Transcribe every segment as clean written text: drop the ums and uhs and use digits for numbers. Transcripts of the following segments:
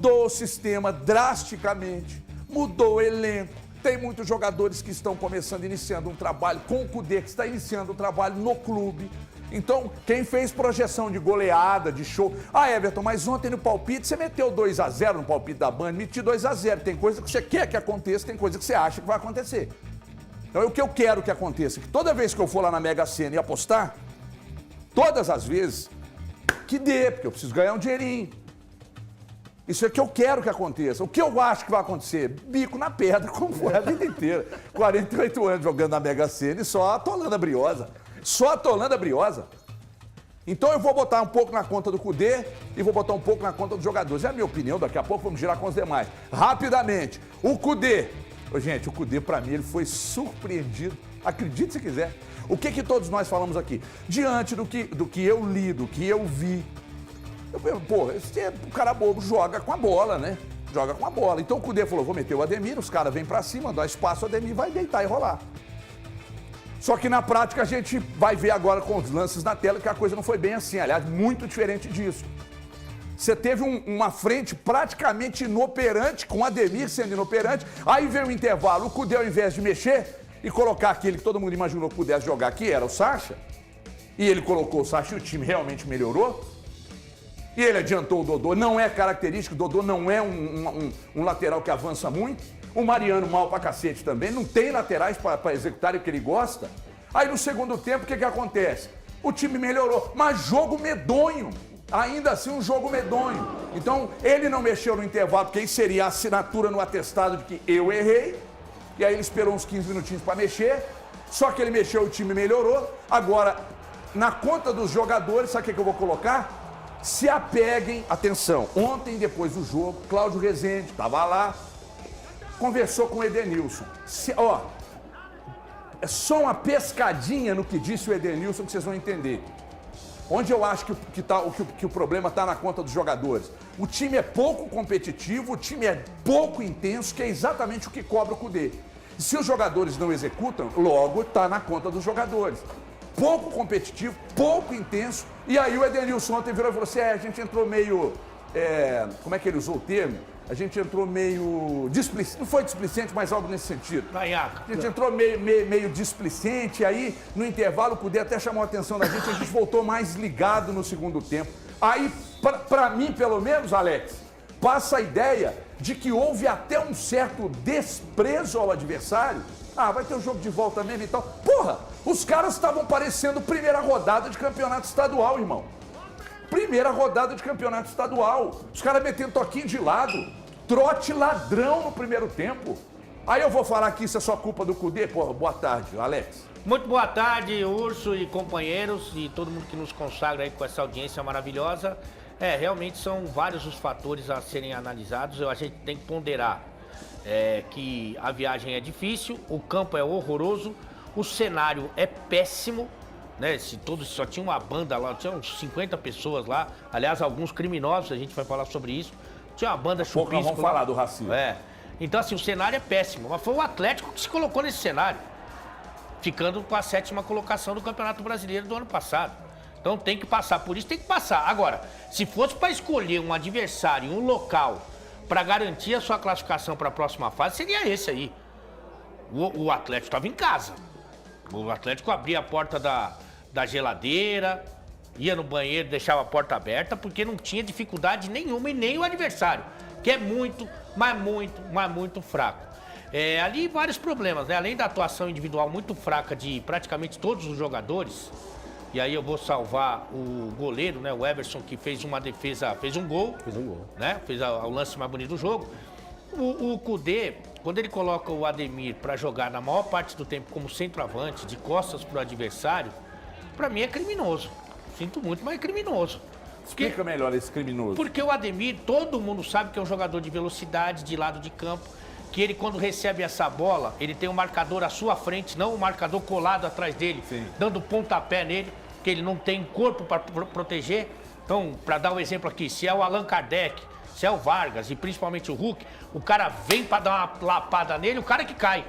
mudou o sistema drasticamente, mudou o elenco. Tem muitos jogadores que estão iniciando um trabalho com o Cudê, que está iniciando um trabalho no clube. Então, quem fez projeção de goleada, de show... Ah, Everton, mas ontem no palpite você meteu 2-0 no palpite da Band, meti 2-0. Tem coisa que você quer que aconteça, tem coisa que você acha que vai acontecer. Então, o que eu quero que aconteça, que toda vez que eu for lá na Mega Sena e apostar, todas as vezes, que dê, porque eu preciso ganhar um dinheirinho. Isso é o que eu quero que aconteça. O que eu acho que vai acontecer? Bico na pedra, como foi a vida inteira. 48 anos jogando na Mega Sena e só atolando a briosa. Só atolando a briosa. Então eu vou botar um pouco na conta do Cudê e vou botar um pouco na conta dos jogadores. É a minha opinião, daqui a pouco vamos girar com os demais. Rapidamente, o Cudê. Gente, o Cudê, pra mim, ele foi surpreendido. Acredite se quiser. O que todos nós falamos aqui? Diante do que eu li, do que eu vi. O cara bobo joga com a bola, né? Joga com a bola. Então o Cudê falou, vou meter o Ademir, os caras vêm pra cima, dá espaço, o Ademir vai deitar e rolar. Só que na prática a gente vai ver agora com os lances na tela que a coisa não foi bem assim. Aliás, muito diferente disso. Você teve uma frente praticamente inoperante, com o Ademir sendo inoperante. Aí veio o intervalo, o Cudê, ao invés de mexer e colocar aquele que todo mundo imaginou que pudesse jogar aqui, era o Sacha. E ele colocou o Sacha e o time realmente melhorou. E ele adiantou o Dodô. Não é característico, o Dodô não é um lateral que avança muito. O Mariano mal pra cacete também, não tem laterais para executar o que ele gosta. Aí no segundo tempo, o que acontece? O time melhorou, mas jogo medonho. Ainda assim, um jogo medonho. Então, ele não mexeu no intervalo, porque aí seria a assinatura no atestado de que eu errei. E aí ele esperou uns 15 minutinhos para mexer. Só que ele mexeu, o time melhorou. Agora, na conta dos jogadores, sabe o que eu vou colocar? Se apeguem, atenção, ontem, depois do jogo, Cláudio Rezende estava lá, conversou com o Edenilson. É só uma pescadinha no que disse o Edenilson que vocês vão entender. Onde eu acho que o problema está na conta dos jogadores. O time é pouco competitivo, o time é pouco intenso, que é exatamente o que cobra o Cudê. E se os jogadores não executam, logo está na conta dos jogadores. Pouco competitivo, pouco intenso. E aí o Edenilson ontem virou e falou assim, a gente entrou meio... como é que ele usou o termo? A gente entrou meio displicente, não foi displicente, mas algo nesse sentido. Vaiaca. A gente entrou meio displicente, aí no intervalo o Cudê até chamou a atenção da gente, a gente voltou mais ligado no segundo tempo. Aí, pra mim, pelo menos, Alex, passa a ideia de que houve até um certo desprezo ao adversário. Ah, vai ter o jogo de volta mesmo e tal. Porra, os caras estavam parecendo primeira rodada de campeonato estadual, irmão. Primeira rodada de campeonato estadual. Os caras metendo toquinho de lado. Trote ladrão no primeiro tempo. Aí eu vou falar que isso é só culpa do Cudê? Porra, boa tarde, Alex. Muito boa tarde, Urso e companheiros e todo mundo que nos consagra aí com essa audiência maravilhosa. Realmente são vários os fatores a serem analisados. A gente tem que ponderar que a viagem é difícil, o campo é horroroso, o cenário é péssimo. Né, só tinha uma banda lá, tinha uns 50 pessoas lá, aliás, alguns criminosos, a gente vai falar sobre isso. Tinha uma banda chupisco. Vamos falar do racismo. Então, assim, o cenário é péssimo, mas foi o Atlético que se colocou nesse cenário, ficando com a 7ª colocação do Campeonato Brasileiro do ano passado. Então tem que passar, por isso tem que passar. Agora, se fosse para escolher um adversário, um local, para garantir a sua classificação para a próxima fase, seria esse aí. O Atlético estava em casa. O Atlético abria a porta da geladeira, ia no banheiro, deixava a porta aberta, porque não tinha dificuldade nenhuma e nem o adversário, que é muito, mas muito fraco. Ali vários problemas, né? Além da atuação individual muito fraca de praticamente todos os jogadores, e aí eu vou salvar o goleiro, né? O Everson, que fez uma defesa, fez um gol, né? Fez o lance mais bonito do jogo. O Cudê, quando ele coloca o Ademir para jogar na maior parte do tempo como centroavante, de costas pro adversário, para mim é criminoso. Sinto muito, mas é criminoso. Explica melhor esse criminoso. Porque o Ademir, todo mundo sabe que é um jogador de velocidade, de lado de campo, que ele, quando recebe essa bola, ele tem um marcador à sua frente, não um marcador colado atrás dele, dando pontapé nele, que ele não tem corpo para proteger. Então, para dar um exemplo aqui, se é o Allan Kardec, se é o Vargas e principalmente o Hulk, o cara vem para dar uma lapada nele, o cara que cai.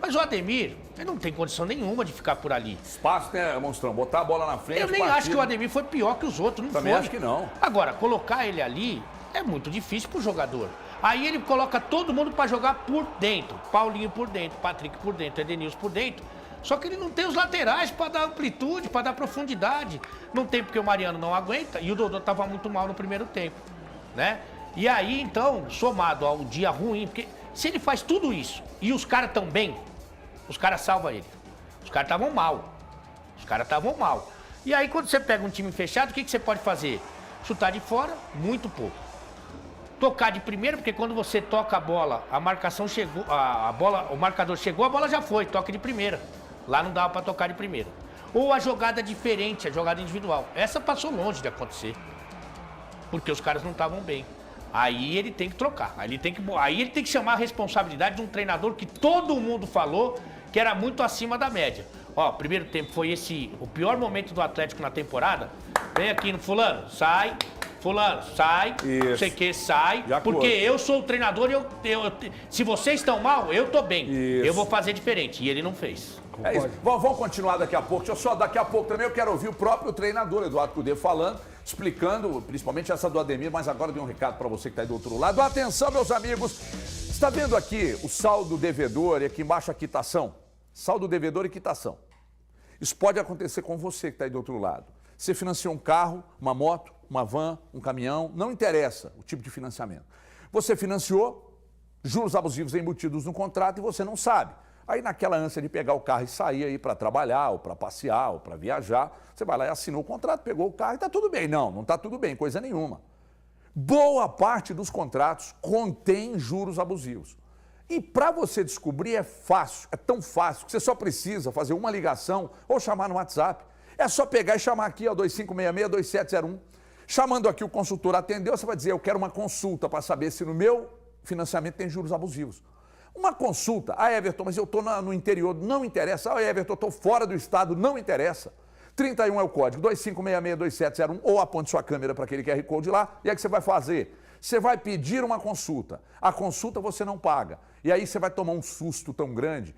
Mas o Ademir, ele não tem condição nenhuma de ficar por ali. Espaço, né, Monstrão? Botar a bola na frente. Eu nem acho que o Ademir foi pior que os outros, não Também foi. acho que não. Agora, colocar ele ali, é muito difícil pro jogador. Aí ele coloca todo mundo para jogar por dentro. Paulinho por dentro, Patrick por dentro, Edenilson por dentro. Só que ele não tem os laterais para dar amplitude, para dar profundidade. Não tem porque o Mariano não aguenta e o Dodô estava muito mal no primeiro tempo, né? E aí, então, somado ao dia ruim, porque se ele faz tudo isso e os caras estão bem, os caras salvam ele. Os caras estavam mal. Os caras estavam mal. E aí, quando você pega um time fechado, o que você pode fazer? Chutar de fora, muito pouco. Tocar de primeira, porque quando você toca a bola, a marcação chegou, a bola, o marcador chegou, a bola já foi, toque de primeira. Lá não dava para tocar de primeira. Ou a jogada diferente, a jogada individual. Essa passou longe de acontecer. Porque os caras não estavam bem. Aí ele tem que trocar. Aí ele tem que chamar a responsabilidade de um treinador que todo mundo falou que era muito acima da média. Ó, primeiro tempo foi o pior momento do Atlético na temporada. Vem aqui no fulano, sai. Fulano, sai. Não sei o que, sai. Porque eu sou o treinador e se vocês estão mal, eu tô bem. Isso. Eu vou fazer diferente. E ele não fez. É isso. Vamos continuar daqui a pouco. Deixa eu só, daqui a pouco também eu quero ouvir o próprio treinador, Eduardo Cudê, falando, explicando, principalmente essa do Ademir, mas agora tem um recado para você que está aí do outro lado. Atenção, meus amigos. Está vendo aqui o saldo devedor e aqui embaixo a quitação? Saldo devedor e quitação. Isso pode acontecer com você que está aí do outro lado. Você financiou um carro, uma moto, uma van, um caminhão, não interessa o tipo de financiamento. Você financiou, juros abusivos embutidos no contrato e você não sabe. Aí naquela ânsia de pegar o carro e sair aí para trabalhar, ou para passear, ou para viajar, você vai lá e assinou o contrato, pegou o carro e está tudo bem. Não, não está tudo bem, coisa nenhuma. Boa parte dos contratos contém juros abusivos. E para você descobrir é fácil, é tão fácil que você só precisa fazer uma ligação ou chamar no WhatsApp. É só pegar e chamar aqui, ó, 2566-2701. Chamando aqui o consultor atendeu, você vai dizer, eu quero uma consulta para saber se no meu financiamento tem juros abusivos. Uma consulta, Everton, mas eu estou no interior, não interessa. Everton, eu estou fora do estado, não interessa. 31 é o código, 2566-2701, ou aponte sua câmera para aquele QR Code lá, e aí o que você vai fazer? Você vai pedir uma consulta. A consulta você não paga. E aí você vai tomar um susto tão grande,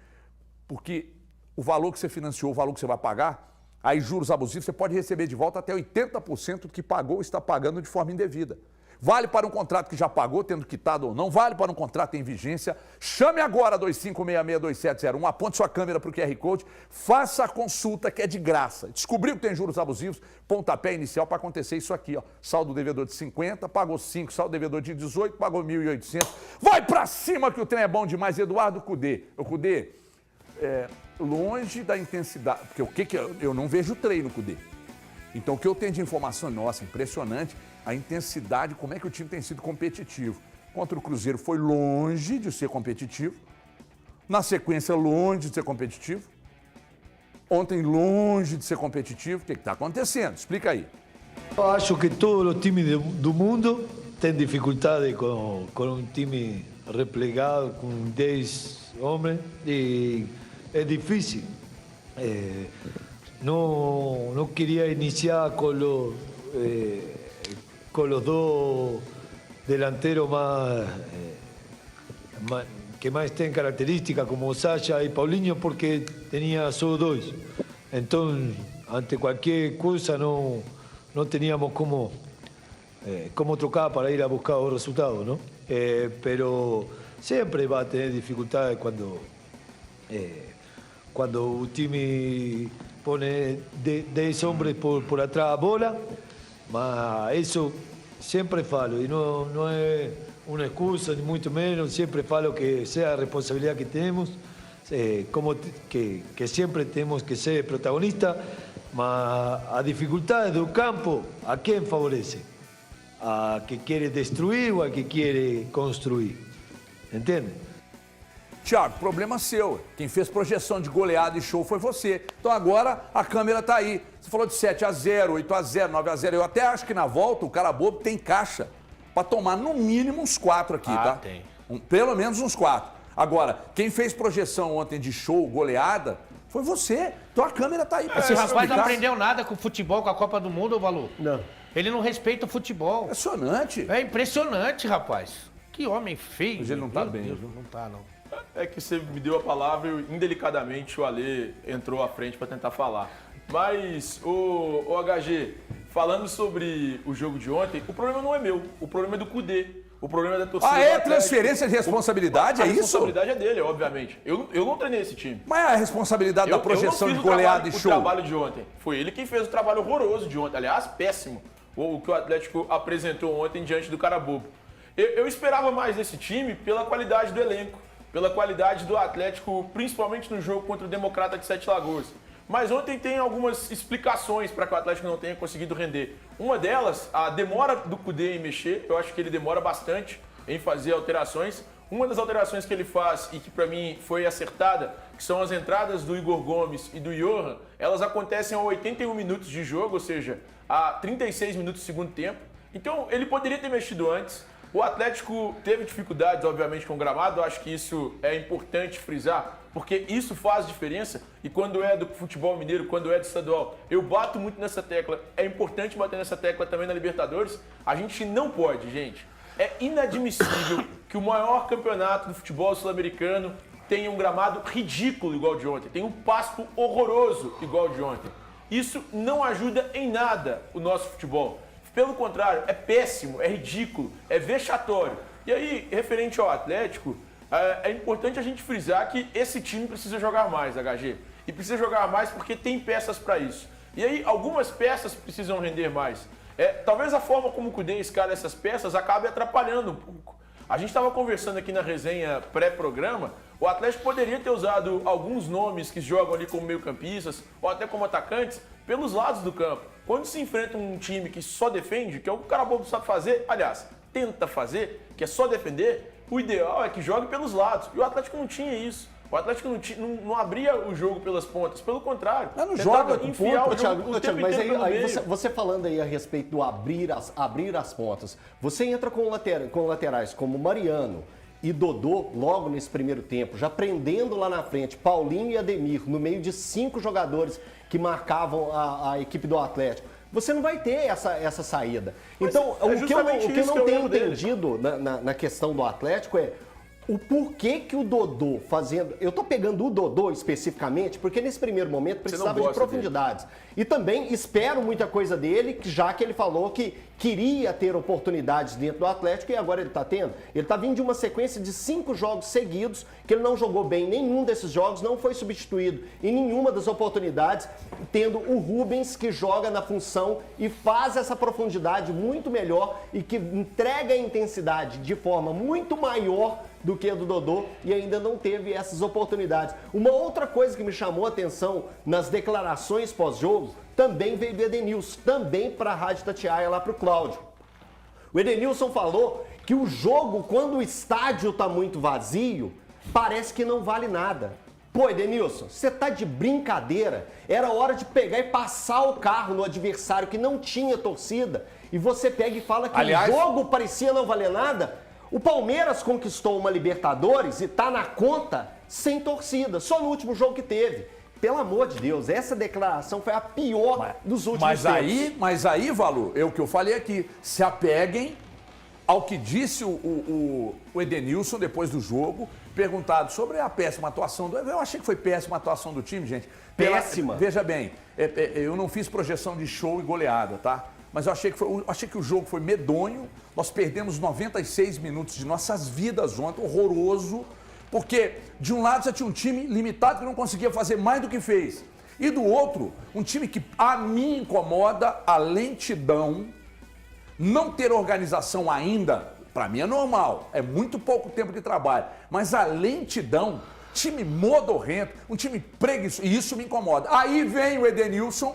porque o valor que você financiou, o valor que você vai pagar, aí juros abusivos, você pode receber de volta até 80% do que pagou ou está pagando de forma indevida. Vale para um contrato que já pagou, tendo quitado ou não, vale para um contrato em vigência. Chame agora 2566-2701, aponte sua câmera para o QR Code, faça a consulta que é de graça. Descobriu que tem juros abusivos, pontapé inicial para acontecer isso aqui, ó. Saldo devedor de 50, pagou 5, saldo devedor de 18, pagou 1.800. Vai para cima que o trem é bom demais, Eduardo Cudê. O Cudê, longe da intensidade, porque eu não vejo treino, Cudê. Então o que eu tenho de informação, nossa, impressionante, a intensidade, como é que o time tem sido competitivo. Contra o Cruzeiro foi longe de ser competitivo, na sequência longe de ser competitivo, ontem longe de ser competitivo. O que está acontecendo? Explica aí. Eu acho que todos os times do mundo têm dificuldade com um time replegado, com 10 homens, e é difícil. No quería iniciar con los dos delanteros que más tienen características, como Sasha y Paulinho, porque tenía solo dos. Entonces, ante cualquier cosa no teníamos cómo trocar para ir a buscar los resultados, ¿no? Pero siempre va a tener dificultades cuando un time pone 10 hombres por atrás a bola, mas eso siempre falo, y no es una excusa, ni mucho menos, siempre falo que sea la responsabilidad que tenemos, que siempre tenemos que ser protagonistas, mas a dificultades del campo, ¿a quién favorece? ¿A que quiere destruir o a que quiere construir? ¿Entiende? Thiago, problema seu. Quem fez projeção de goleada e show foi você. Então agora a câmera tá aí. Você falou de 7-0, 8-0, 9-0. Eu até acho que na volta o cara bobo tem caixa para tomar no mínimo uns 4 aqui, tá? Tem. Pelo menos uns 4. Agora, quem fez projeção ontem de show, goleada, foi você. Então a câmera tá aí pra Esse rapaz não aprendeu nada com o futebol, com a Copa do Mundo, Valu. Não. Ele não respeita o futebol. Impressionante. É impressionante, rapaz. Que homem feio. Mas ele não tá bem, Deus, viu? não tá, não. É que você me deu a palavra e indelicadamente o Alê entrou à frente para tentar falar. Mas, o HG, falando sobre o jogo de ontem, o problema não é meu, o problema é do Cudê. O problema é da torcida. Ah, é transferência de responsabilidade, é isso? A responsabilidade é dele, obviamente. Eu não treinei esse time. Mas é a responsabilidade da projeção de goleada e show. O trabalho de ontem. Foi ele quem fez o trabalho horroroso de ontem. Aliás, péssimo. O que o Atlético apresentou ontem diante do Carabobo. Eu esperava mais desse time pela qualidade do elenco, pela qualidade do Atlético, principalmente no jogo contra o Democrata de Sete Lagoas. Mas ontem tem algumas explicações para que o Atlético não tenha conseguido render. Uma delas, a demora do Cudê em mexer. Eu acho que ele demora bastante em fazer alterações. Uma das alterações que ele faz e que para mim foi acertada, que são as entradas do Igor Gomes e do Johan, elas acontecem a 81 minutos de jogo, ou seja, a 36 minutos do segundo tempo. Então ele poderia ter mexido antes. O Atlético teve dificuldades, obviamente, com o gramado. Eu acho que isso é importante frisar, porque isso faz diferença. E quando é do futebol mineiro, quando é do estadual, eu bato muito nessa tecla. É importante bater nessa tecla também na Libertadores. A gente não pode, gente. É inadmissível que o maior campeonato do futebol sul-americano tenha um gramado ridículo igual de ontem. Tem um pasto horroroso igual de ontem. Isso não ajuda em nada o nosso futebol. Pelo contrário, é péssimo, é ridículo, é vexatório. E aí, referente ao Atlético, é importante a gente frisar que esse time precisa jogar mais, HG. E precisa jogar mais porque tem peças para isso. E aí, algumas peças precisam render mais. Talvez a forma como o Cudê escala essas peças acabe atrapalhando um pouco. A gente estava conversando aqui na resenha pré-programa, o Atlético poderia ter usado alguns nomes que jogam ali como meio-campistas ou até como atacantes pelos lados do campo. Quando se enfrenta um time que só defende, que é o que o Carabobo sabe fazer, aliás, tenta fazer, que é só defender, o ideal é que jogue pelos lados. E o Atlético não tinha isso. O Atlético não abria o jogo pelas pontas, pelo contrário. Mas não joga com enfiar ponta, o jogo o tempo mas inteiro aí pelo meio. você falando aí a respeito do abrir as pontas, você entra com laterais como Mariano e Dodô logo nesse primeiro tempo, já prendendo lá na frente Paulinho e Ademir, no meio de 5 jogadores que marcavam a equipe do Atlético. Você não vai ter essa saída. Então, o que eu não tenho entendido na questão do Atlético é o porquê que o Dodô fazendo... Eu tô pegando o Dodô especificamente porque nesse primeiro momento precisava de profundidades. E também espero muita coisa dele, já que ele falou que queria ter oportunidades dentro do Atlético e agora ele está tendo. Ele está vindo de uma sequência de 5 jogos seguidos que ele não jogou bem em nenhum desses jogos, não foi substituído em nenhuma das oportunidades, tendo o Rubens que joga na função e faz essa profundidade muito melhor e que entrega a intensidade de forma muito maior do que a do Dodô e ainda não teve essas oportunidades. Uma outra coisa que me chamou a atenção nas declarações pós-jogo também veio do Edenilson, também para a Rádio Tatiaia, lá para o Cláudio. O Edenilson falou que o jogo, quando o estádio está muito vazio, parece que não vale nada. Pô, Edenilson, você tá de brincadeira? Era hora de pegar e passar o carro no adversário que não tinha torcida e você pega e fala que o jogo parecia não valer nada. O Palmeiras conquistou uma Libertadores e tá na conta sem torcida, só no último jogo que teve. Pelo amor de Deus, essa declaração foi a pior dos últimos tempos. Mas aí, Valu, é o que eu falei aqui, se apeguem ao que disse o Edenilson depois do jogo, perguntado sobre a péssima atuação do... Eu achei que foi péssima a atuação do time, gente. Péssima. Veja bem, eu não fiz projeção de show e goleada, tá? Mas eu achei que o jogo foi medonho, nós perdemos 96 minutos de nossas vidas ontem, horroroso, porque de um lado você tinha um time limitado que não conseguia fazer mais do que fez, e do outro, um time que a mim incomoda a lentidão, não ter organização ainda, para mim é normal, é muito pouco tempo de trabalho, mas a lentidão, time modorrento, um time preguiçoso, e isso me incomoda. Aí vem o Edenilson,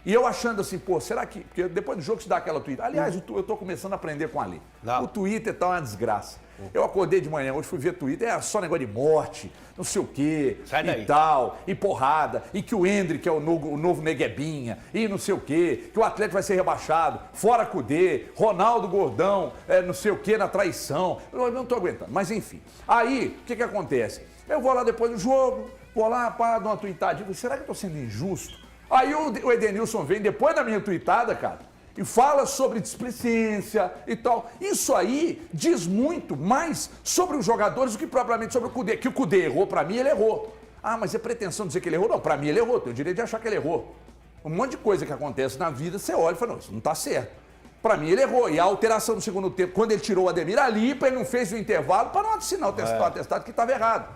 e eu achando assim, pô, será que... Porque depois do jogo se dá aquela Twitter. Aliás, eu tô começando a aprender com ali. O Twitter tá uma desgraça. Eu acordei de manhã, hoje fui ver Twitter, é só negócio de morte, não sei o quê, e tal, e porrada, e que o Endrick é o novo Neguebinha, e não sei o quê, que o Atlético vai ser rebaixado, fora Cudê, Ronaldo Gordão, não sei o quê, na traição. Eu não tô aguentando, mas enfim. Aí, o que acontece? Eu vou lá depois do jogo, vou lá, pá, dou uma tweetadinha, digo, será que eu tô sendo injusto? Aí o Edenilson vem, depois da minha tweetada, cara, e fala sobre displicência e tal. Isso aí diz muito mais sobre os jogadores do que propriamente sobre o Cudê. Que o Cudê errou, pra mim ele errou. Ah, mas é pretensão dizer que ele errou? Não, pra mim ele errou, tenho o direito de achar que ele errou. Um monte de coisa que acontece na vida, você olha e fala, não, isso não tá certo. Pra mim, ele errou. E a alteração no segundo tempo, quando ele tirou o Ademir ali, ele não fez o intervalo para não assinar o atestado que estava errado.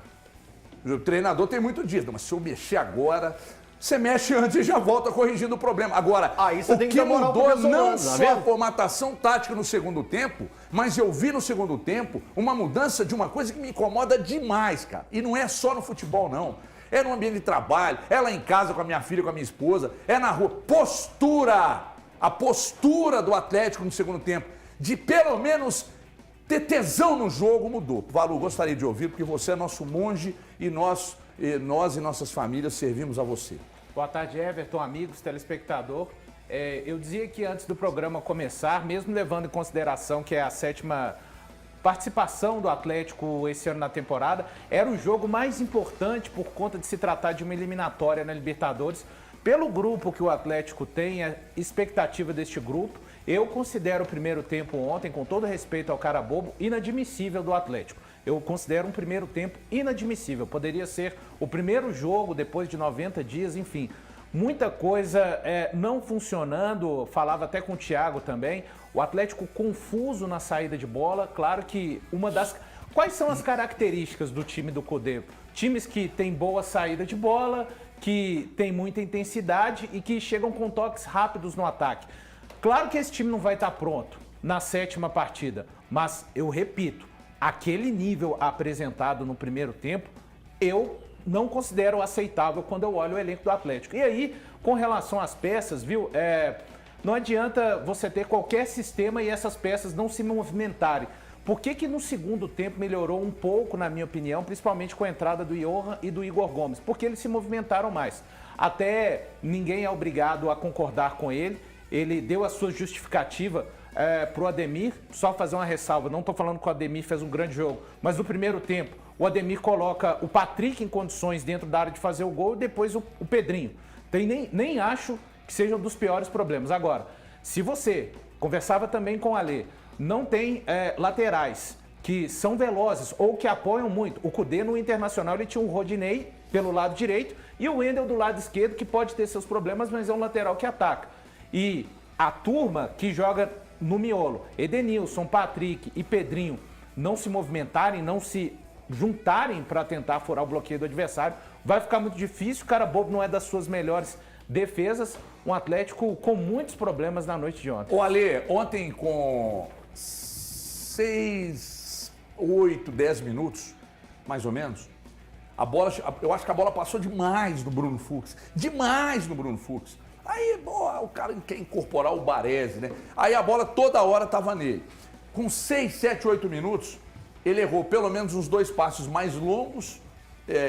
O treinador tem muito disso, mas se eu mexer agora, você mexe antes e já volta corrigindo o problema. Agora, você tem o que que dar moral pro mudou pessoal, não tá só vendo? a formatação tática no segundo tempo, mas eu vi no segundo tempo uma mudança de uma coisa que me incomoda demais, cara. E não é só no futebol, não. É no ambiente de trabalho, é lá em casa com a minha filha, com a minha esposa, é na rua. Postura! A postura do Atlético no segundo tempo, de pelo menos ter tesão no jogo, mudou. Valu, gostaria de ouvir, porque você é nosso monge e nós e nossas famílias servimos a você. Boa tarde, Everton, amigos, telespectador. Eu dizia que antes do programa começar, mesmo levando em consideração que é a 7ª participação do Atlético esse ano na temporada, era o jogo mais importante por conta de se tratar de uma eliminatória na Libertadores. Pelo grupo que o Atlético tem, a expectativa deste grupo, eu considero o primeiro tempo ontem, com todo respeito ao cara bobo, inadmissível do Atlético. Eu considero um primeiro tempo inadmissível. Poderia ser o primeiro jogo depois de 90 dias, enfim. Muita coisa não funcionando, falava até com o Thiago também. O Atlético confuso na saída de bola. Claro que uma das... Quais são as características do time do Cudê? Times que têm boa saída de bola, que tem muita intensidade e que chegam com toques rápidos no ataque. Claro que esse time não vai estar pronto na 7ª partida, mas eu repito, aquele nível apresentado no primeiro tempo, eu não considero aceitável quando eu olho o elenco do Atlético. E aí, com relação às peças, viu, não adianta você ter qualquer sistema e essas peças não se movimentarem. Por que no segundo tempo melhorou um pouco, na minha opinião, principalmente com a entrada do Johan e do Igor Gomes? Porque eles se movimentaram mais. Até ninguém é obrigado a concordar com ele. Ele deu a sua justificativa para o Ademir. Só fazer uma ressalva, não estou falando que o Ademir fez um grande jogo, mas no primeiro tempo o Ademir coloca o Patrick em condições dentro da área de fazer o gol e depois o Pedrinho. Nem acho que seja um dos piores problemas. Agora, se você, conversava também com o Alê, não tem laterais que são velozes ou que apoiam muito. O Cudê no Internacional ele tinha um Rodinei pelo lado direito e o Wendel do lado esquerdo, que pode ter seus problemas, mas é um lateral que ataca. E a turma que joga no miolo, Edenilson, Patrick e Pedrinho, não se movimentarem, não se juntarem para tentar furar o bloqueio do adversário, vai ficar muito difícil. O cara bobo não é das suas melhores defesas. Um Atlético com muitos problemas na noite de ontem. Ô Ale, ontem com 6, 8, 10 minutos, mais ou menos, eu acho que a bola passou demais no Bruno Fux. Demais no Bruno Fux. Aí, o cara quer incorporar o Baresi, né? Aí a bola toda hora estava nele. Com 6, 7, 8 minutos, ele errou pelo menos uns 2 passos mais longos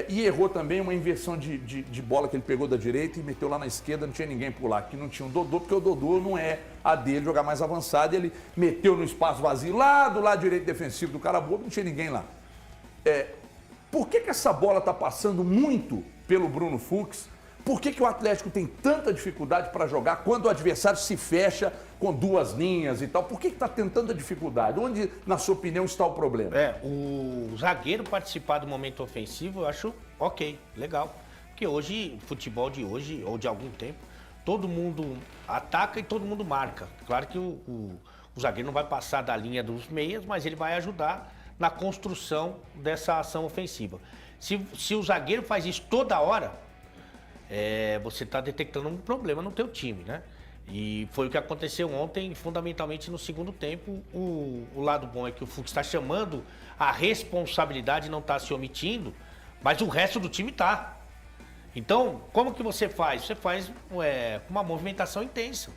e errou também uma inversão de bola que ele pegou da direita e meteu lá na esquerda, não tinha ninguém por lá. Aqui não tinha o Dodô, porque o Dodô não é a dele jogar mais avançado. Ele meteu no espaço vazio lá do lado direito defensivo do cara bobo, não tinha ninguém lá. Por que essa bola está passando muito pelo Bruno Fux? Por que o Atlético tem tanta dificuldade para jogar quando o adversário se fecha com 2 linhas e tal? Por que está tendo tanta dificuldade? Onde, na sua opinião, está o problema? O zagueiro participar do momento ofensivo, eu acho ok, legal. Porque hoje, futebol de hoje, ou de algum tempo, todo mundo ataca e todo mundo marca. Claro que o zagueiro não vai passar da linha dos meias, mas ele vai ajudar na construção dessa ação ofensiva. Se o zagueiro faz isso toda hora, você está detectando um problema no teu time, né? E foi o que aconteceu ontem, fundamentalmente no segundo tempo. O lado bom é que o Fux está chamando a responsabilidade, não está se omitindo, mas o resto do time está. Então, como que você faz? Você faz uma movimentação intensa.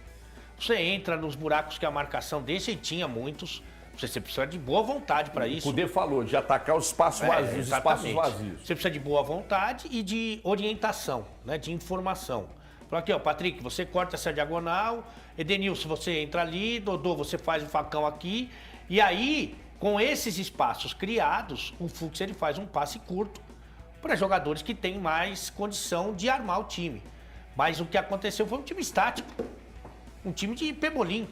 Você entra nos buracos que a marcação deixa, e tinha muitos. Você precisa de boa vontade para isso. O Cudê falou de atacar os espaços vazios, espaços vazios. Você precisa de boa vontade e de orientação, né, de informação. Fala aqui, Patrick, você corta essa diagonal, Edenilson, você entra ali, Dodô, você faz o facão aqui. E aí, com esses espaços criados, o Fux ele faz um passe curto para jogadores que têm mais condição de armar o time. Mas o que aconteceu foi um time estático, um time de pebolim.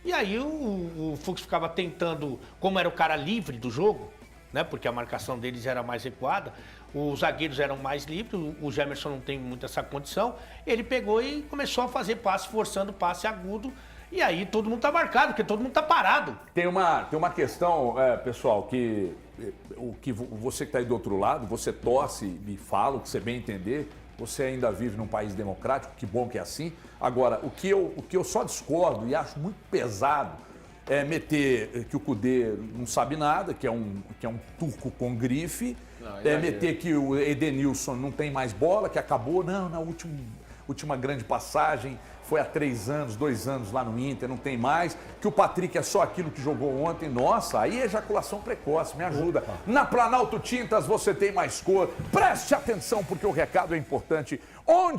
E aí o Fux ficava tentando, como era o cara livre do jogo, né? Porque a marcação deles era mais recuada. Os zagueiros eram mais livres, o Gemerson não tem muito essa condição. Ele pegou e começou a fazer passe, forçando passe agudo. E aí todo mundo tá marcado, porque todo mundo tá parado. Tem uma questão, pessoal, que você que está aí do outro lado, você torce e fala o que você bem entender. Você ainda vive num país democrático, que bom que é assim. Agora, o que eu só discordo e acho muito pesado é meter que o Kudê não sabe nada, que é um turco com grife, meter que o Edenilson não tem mais bola, que acabou, não, na última grande passagem, foi há 3 anos, 2 anos lá no Inter, não tem mais, que o Patrick é só aquilo que jogou ontem. Nossa, aí é ejaculação precoce, me ajuda. Na Planalto Tintas você tem mais cor. Preste atenção porque o recado é importante. Onde